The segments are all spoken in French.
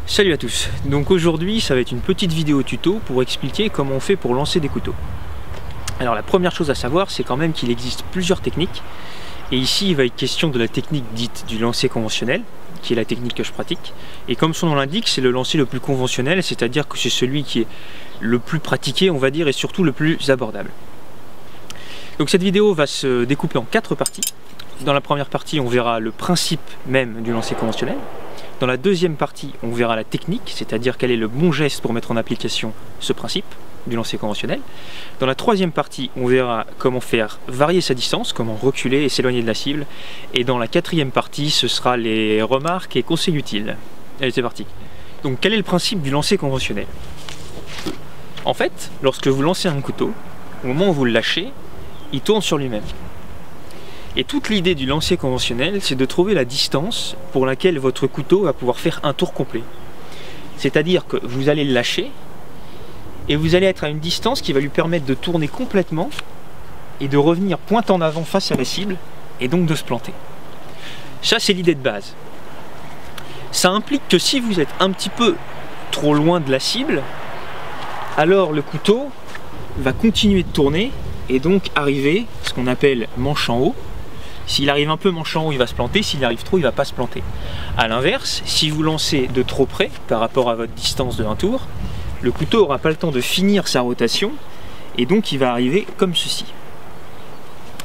Salut à tous, donc aujourd'hui ça va être une petite vidéo tuto pour expliquer comment on fait pour lancer des couteaux. Alors la première chose à savoir, c'est quand même qu'il existe plusieurs techniques, et ici il va être question de la technique dite du lancer conventionnel, qui est la technique que je pratique, et comme son nom l'indique, c'est le lancer le plus conventionnel, c'est-à-dire que c'est celui qui est le plus pratiqué, on va dire, et surtout le plus abordable. Donc cette vidéo va se découper en 4 parties. Dans la première partie, on verra le principe même du lancer conventionnel. Dans la deuxième partie, on verra la technique, c'est-à-dire quel est le bon geste pour mettre en application ce principe du lancer conventionnel. Dans la troisième partie, on verra comment faire varier sa distance, comment reculer et s'éloigner de la cible. Et dans la quatrième partie, ce sera les remarques et conseils utiles. Allez, c'est parti. Donc quel est le principe du lancer conventionnel? En fait, lorsque vous lancez un couteau, au moment où vous le lâchez, il tourne sur lui-même. Et toute l'idée du lancer conventionnel, c'est de trouver la distance pour laquelle votre couteau va pouvoir faire un tour complet. C'est-à-dire que vous allez le lâcher, et vous allez être à une distance qui va lui permettre de tourner complètement, et de revenir pointe en avant face à la cible, et donc de se planter. Ça, c'est l'idée de base. Ça implique que si vous êtes un petit peu trop loin de la cible, alors le couteau va continuer de tourner, et donc arriver, ce qu'on appelle manche en haut. S'il arrive un peu manche en haut, il va se planter. S'il arrive trop, il ne va pas se planter. A l'inverse, si vous lancez de trop près par rapport à votre distance de un tour, le couteau n'aura pas le temps de finir sa rotation et donc il va arriver comme ceci.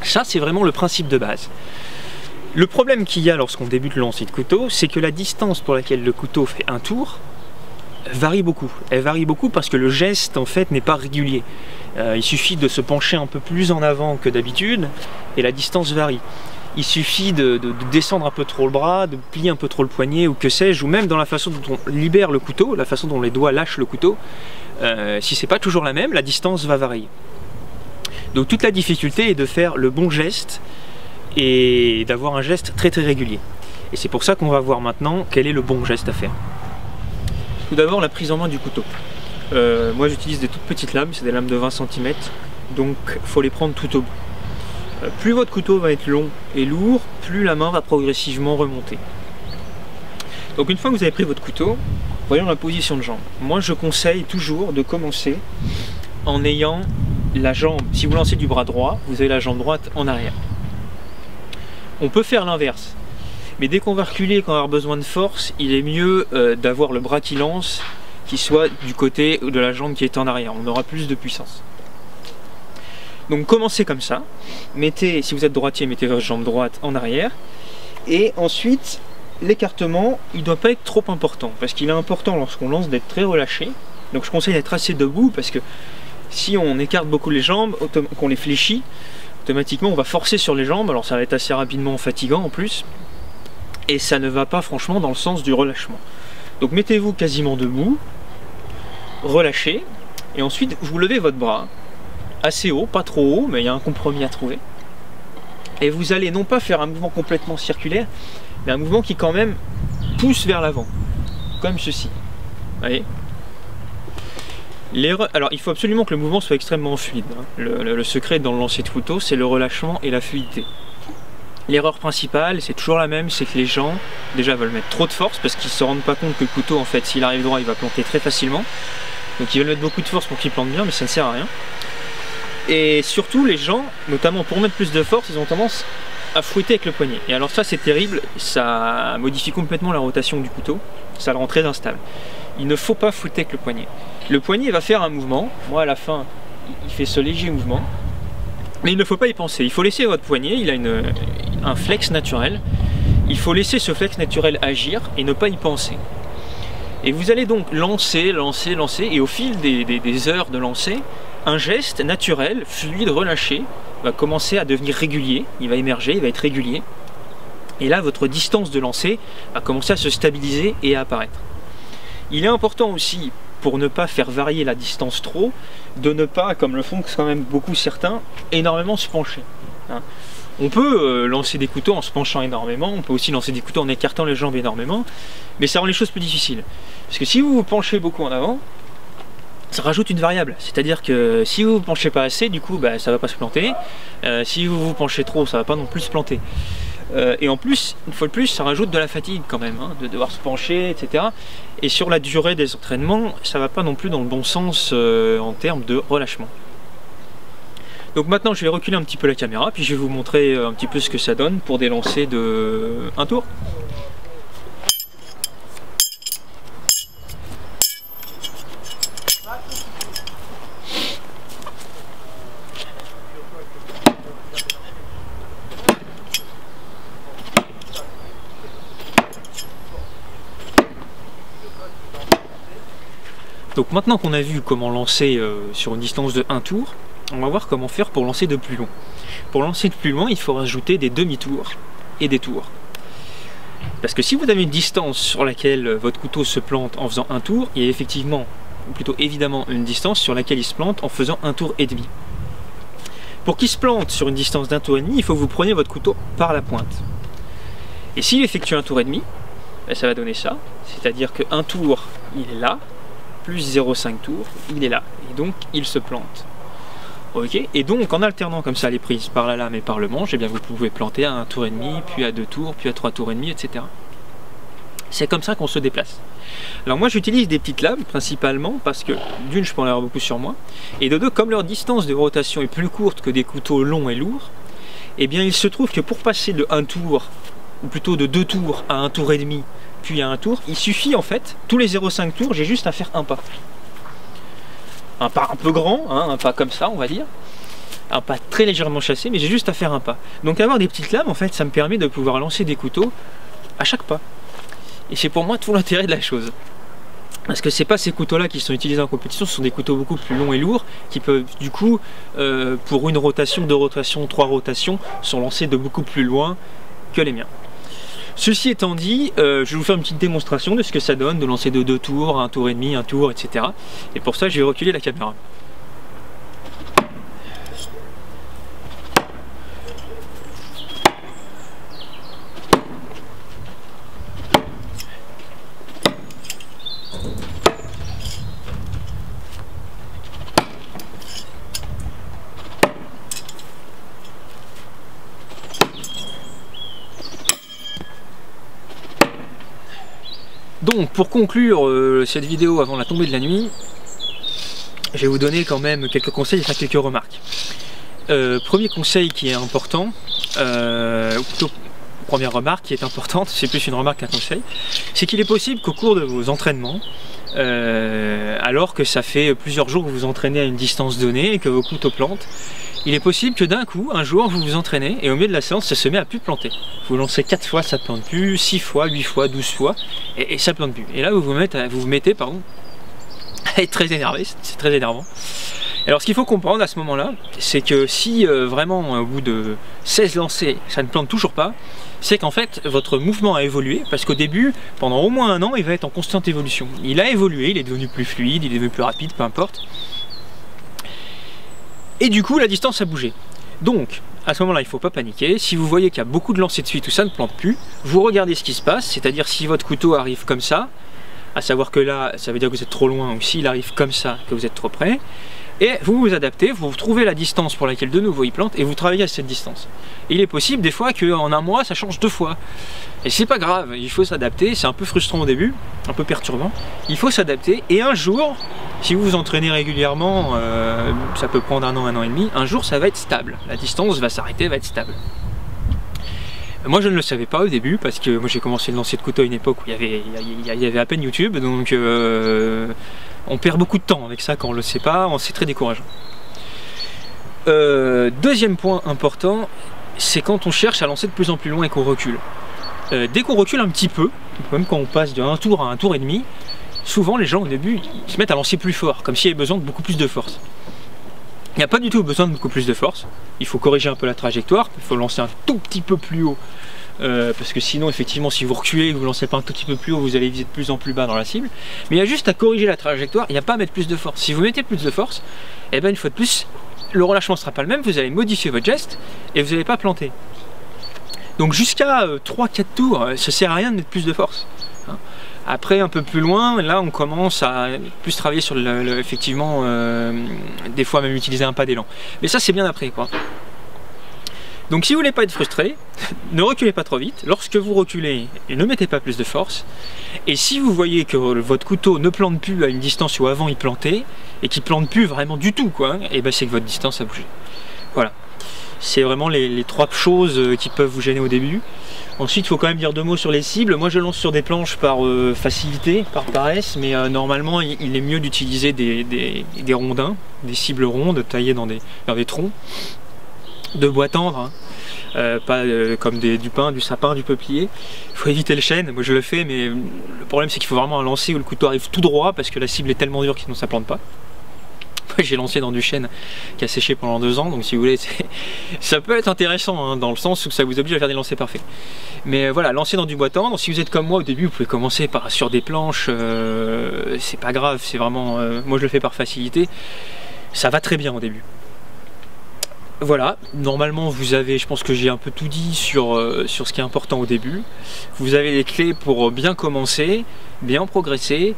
Ça, c'est vraiment le principe de base. Le problème qu'il y a lorsqu'on débute le lancer de couteau, c'est que la distance pour laquelle le couteau fait un tour varie beaucoup. Elle varie beaucoup parce que le geste en fait n'est pas régulier. Il suffit de se pencher un peu plus en avant que d'habitude et la distance varie. Il suffit de descendre un peu trop le bras, de plier un peu trop le poignet ou que sais-je, ou même dans la façon dont on libère le couteau, la façon dont les doigts lâchent le couteau. Si c'est pas toujours la même, la distance va varier. Donc toute la difficulté est de faire le bon geste et d'avoir un geste très régulier. Et c'est pour ça qu'on va voir maintenant quel est le bon geste à faire. Tout d'abord, la prise en main du couteau. Moi j'utilise des toutes petites lames, c'est des lames de 20 cm, donc il faut les prendre tout au bout. Plus votre couteau va être long et lourd, plus la main va progressivement remonter. Donc une fois que vous avez pris votre couteau, voyons la position de jambe. Moi je conseille toujours de commencer en ayant la jambe, si vous lancez du bras droit, vous avez la jambe droite en arrière. On peut faire l'inverse. Mais dès qu'on va reculer, qu'on va avoir besoin de force, il est mieux d'avoir le bras qui lance, qui soit du côté de la jambe qui est en arrière. On aura plus de puissance. Donc commencez comme ça. Mettez, si vous êtes droitier, mettez votre jambe droite en arrière. Et ensuite, l'écartement, il ne doit pas être trop important. Parce qu'il est important lorsqu'on lance d'être très relâché. Donc je conseille d'être assez debout parce que si on écarte beaucoup les jambes, qu'on les fléchit, automatiquement on va forcer sur les jambes. Alors ça va être assez rapidement fatigant en plus. Et ça ne va pas franchement dans le sens du relâchement. Donc mettez-vous quasiment debout, relâchez, et ensuite vous levez votre bras, assez haut, pas trop haut, mais il y a un compromis à trouver. Et vous allez non pas faire un mouvement complètement circulaire, mais un mouvement qui quand même pousse vers l'avant, comme ceci. Vous voyez ? Alors il faut absolument que le mouvement soit extrêmement fluide. Le secret dans le lancer de couteau, c'est le relâchement et la fluidité. L'erreur principale, c'est toujours la même, c'est que les gens, déjà, veulent mettre trop de force parce qu'ils ne se rendent pas compte que le couteau, en fait, s'il arrive droit, il va planter très facilement. Donc ils veulent mettre beaucoup de force pour qu'il plante bien, mais ça ne sert à rien. Et surtout, les gens, notamment pour mettre plus de force, ils ont tendance à fouetter avec le poignet. Et alors ça, c'est terrible, ça modifie complètement la rotation du couteau, ça le rend très instable. Il ne faut pas fouetter avec le poignet. Le poignet va faire un mouvement, moi à la fin, il fait ce léger mouvement. Mais il ne faut pas y penser, il faut laisser votre poignet, il a un flex naturel, il faut laisser ce flex naturel agir et ne pas y penser. Et vous allez donc lancer, et au fil des heures de lancer, un geste naturel, fluide, relâché, va commencer à devenir régulier, il va émerger, il va être régulier. Et là, votre distance de lancer va commencer à se stabiliser et à apparaître. Il est important aussi, pour ne pas faire varier la distance trop, de ne pas, comme le font quand même beaucoup certains, énormément se pencher. On peut lancer des couteaux en se penchant énormément, on peut aussi lancer des couteaux en écartant les jambes énormément, mais ça rend les choses plus difficiles. Parce que si vous vous penchez beaucoup en avant, ça rajoute une variable, c'est-à-dire que si vous vous penchez pas assez, du coup ça va pas se planter, si vous vous penchez trop, ça va pas non plus se planter. Et en plus, une fois de plus, ça rajoute de la fatigue quand même, hein, de devoir se pencher, etc. Et sur la durée des entraînements, ça va pas non plus dans le bon sens en termes de relâchement. Donc maintenant, je vais reculer un petit peu la caméra, puis je vais vous montrer un petit peu ce que ça donne pour des lancers de 1 tour. Donc maintenant qu'on a vu comment lancer sur une distance de 1 tour, on va voir comment faire pour lancer de plus long. Pour lancer de plus loin, il faut rajouter des demi-tours et des tours. Parce que si vous avez une distance sur laquelle votre couteau se plante en faisant 1 tour, il y a effectivement, ou plutôt évidemment, une distance sur laquelle il se plante en faisant 1 tour et demi. Pour qu'il se plante sur une distance d'1 tour et demi, il faut que vous preniez votre couteau par la pointe. Et s'il effectue 1 tour et demi, ben ça va donner ça. C'est-à-dire que 1 tour, il est là, plus 0,5 tours, il est là, et donc il se plante. Ok, et donc en alternant comme ça les prises par la lame et par le manche, eh bien vous pouvez planter à 1 tour et demi, puis à 2 tours, puis à 3 tours et demi, etc. C'est comme ça qu'on se déplace. Alors moi j'utilise des petites lames principalement parce que d'une je peux en avoir beaucoup sur moi, et de deux comme leur distance de rotation est plus courte que des couteaux longs et lourds, eh bien il se trouve que pour passer de 1 tour, ou plutôt de 2 tours à 1 tour et demi, puis à 1 tour, il suffit en fait, tous les 0,5 tours, j'ai juste à faire un pas. Un pas un peu grand, hein, un pas comme ça on va dire, un pas très légèrement chassé, mais j'ai juste à faire un pas. Donc avoir des petites lames en fait, ça me permet de pouvoir lancer des couteaux à chaque pas. Et c'est pour moi tout l'intérêt de la chose. Parce que c'est pas ces couteaux là qui sont utilisés en compétition, ce sont des couteaux beaucoup plus longs et lourds qui peuvent du coup, pour une rotation, 2 rotations, 3 rotations, sont lancés de beaucoup plus loin que les miens. Ceci étant dit, je vais vous faire une petite démonstration de ce que ça donne de lancer de 2 tours, 1 tour et demi, 1 tour, etc. Et pour ça, je vais reculer la caméra. Donc pour conclure cette vidéo avant la tombée de la nuit, je vais vous donner quand même quelques conseils et faire quelques remarques. Premier conseil qui est important, ou plutôt première remarque qui est importante, c'est plus une remarque qu'un conseil, c'est qu'il est possible qu'au cours de vos entraînements, alors que ça fait plusieurs jours que vous vous entraînez à une distance donnée et que vos couteaux plantent, il est possible que d'un coup, un jour, vous vous entraînez et au milieu de la séance, ça se met à plus planter. Vous lancez 4 fois, ça ne plante plus, 6 fois, 8 fois, 12 fois, et ça ne plante plus. Et là, vous vous mettez à être très énervé, c'est très énervant. Alors ce qu'il faut comprendre à ce moment-là, c'est que si vraiment au bout de 16 lancers, ça ne plante toujours pas, c'est qu'en fait votre mouvement a évolué, parce qu'au début, pendant au moins 1 an, il va être en constante évolution. Il a évolué, il est devenu plus fluide, il est devenu plus rapide, peu importe. Et du coup, la distance a bougé. Donc, à ce moment-là, il ne faut pas paniquer. Si vous voyez qu'il y a beaucoup de lancers de suite où ça ne plante plus, vous regardez ce qui se passe, c'est-à-dire si votre couteau arrive comme ça, à savoir que là, ça veut dire que vous êtes trop loin, ou s'il arrive comme ça, que vous êtes trop près, et vous vous adaptez, vous trouvez la distance pour laquelle de nouveau il plante, et vous travaillez à cette distance. Et il est possible des fois qu'en 1 mois, ça change 2 fois. Et c'est pas grave, il faut s'adapter, c'est un peu frustrant au début, un peu perturbant, il faut s'adapter, et un jour, si vous vous entraînez régulièrement, ça peut prendre 1 an, 1 an et demi, un jour ça va être stable, la distance va s'arrêter, va être stable. Moi je ne le savais pas au début, parce que moi j'ai commencé le lancer de couteau à une époque où il y avait à peine YouTube, donc on perd beaucoup de temps avec ça quand on ne le sait pas, c'est très décourageant. Deuxième point important, c'est quand on cherche à lancer de plus en plus loin et qu'on recule. Dès qu'on recule un petit peu, même quand on passe de 1 tour à 1 tour et demi, souvent les gens au début ils se mettent à lancer plus fort, comme s'il y avait besoin de beaucoup plus de force. Il n'y a pas du tout besoin de beaucoup plus de force, il faut corriger un peu la trajectoire, il faut lancer un tout petit peu plus haut, parce que sinon effectivement si vous reculez et que vous ne lancez pas un tout petit peu plus haut, vous allez viser de plus en plus bas dans la cible. Mais il y a juste à corriger la trajectoire, il n'y a pas à mettre plus de force. Si vous mettez plus de force, et bien une fois de plus, le relâchement ne sera pas le même, vous allez modifier votre geste et vous n'allez pas planter. Donc jusqu'à 3-4 tours, ça ne sert à rien de mettre plus de force. Après, un peu plus loin, là on commence à plus travailler sur effectivement, des fois même utiliser un pas d'élan. Mais ça c'est bien après quoi. Donc si vous voulez pas être frustré, ne reculez pas trop vite. Lorsque vous reculez, ne mettez pas plus de force. Et si vous voyez que votre couteau ne plante plus à une distance où avant il plantait, et qu'il plante plus vraiment du tout, quoi, et ben c'est que votre distance a bougé. Voilà. C'est vraiment les trois choses qui peuvent vous gêner au début. Ensuite, il faut quand même dire deux mots sur les cibles. Moi, je lance sur des planches par facilité, par paresse, mais normalement, il est mieux d'utiliser des rondins, des cibles rondes taillées dans des troncs de bois tendre, hein. Pas comme du pin, du sapin, du peuplier. Il faut éviter le chêne. Moi, je le fais, mais le problème, c'est qu'il faut vraiment un lancer où le couteau arrive tout droit parce que la cible est tellement dure que sinon ça plante pas. J'ai lancé dans du chêne qui a séché pendant 2 ans, donc si vous voulez, ça peut être intéressant, hein, dans le sens où ça vous oblige à faire des lancers parfaits. Mais voilà, lancer dans du bois tendre. Si vous êtes comme moi au début, vous pouvez commencer sur des planches, c'est pas grave, c'est vraiment, moi je le fais par facilité, ça va très bien au début. Voilà, normalement vous avez, je pense que j'ai un peu tout dit sur ce qui est important au début. Vous avez les clés pour bien commencer, bien progresser.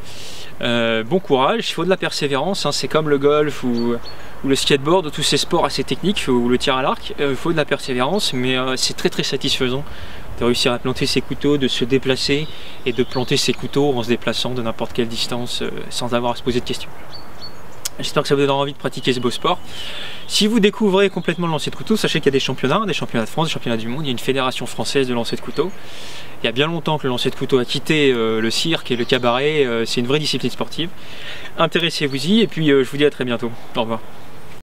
Bon courage, il faut de la persévérance, hein, c'est comme le golf ou le skateboard, ou tous ces sports assez techniques, ou le tir à l'arc, il faut de la persévérance, mais c'est très satisfaisant de réussir à planter ses couteaux, de se déplacer et de planter ses couteaux en se déplaçant de n'importe quelle distance sans avoir à se poser de questions. J'espère que ça vous donne envie de pratiquer ce beau sport. Si vous découvrez complètement le lancer de couteau, sachez qu'il y a des championnats de France, des championnats du monde, il y a une fédération française de lancer de couteau. Il y a bien longtemps que le lancer de couteau a quitté le cirque et le cabaret, c'est une vraie discipline sportive. Intéressez-vous-y et puis je vous dis à très bientôt. Au revoir.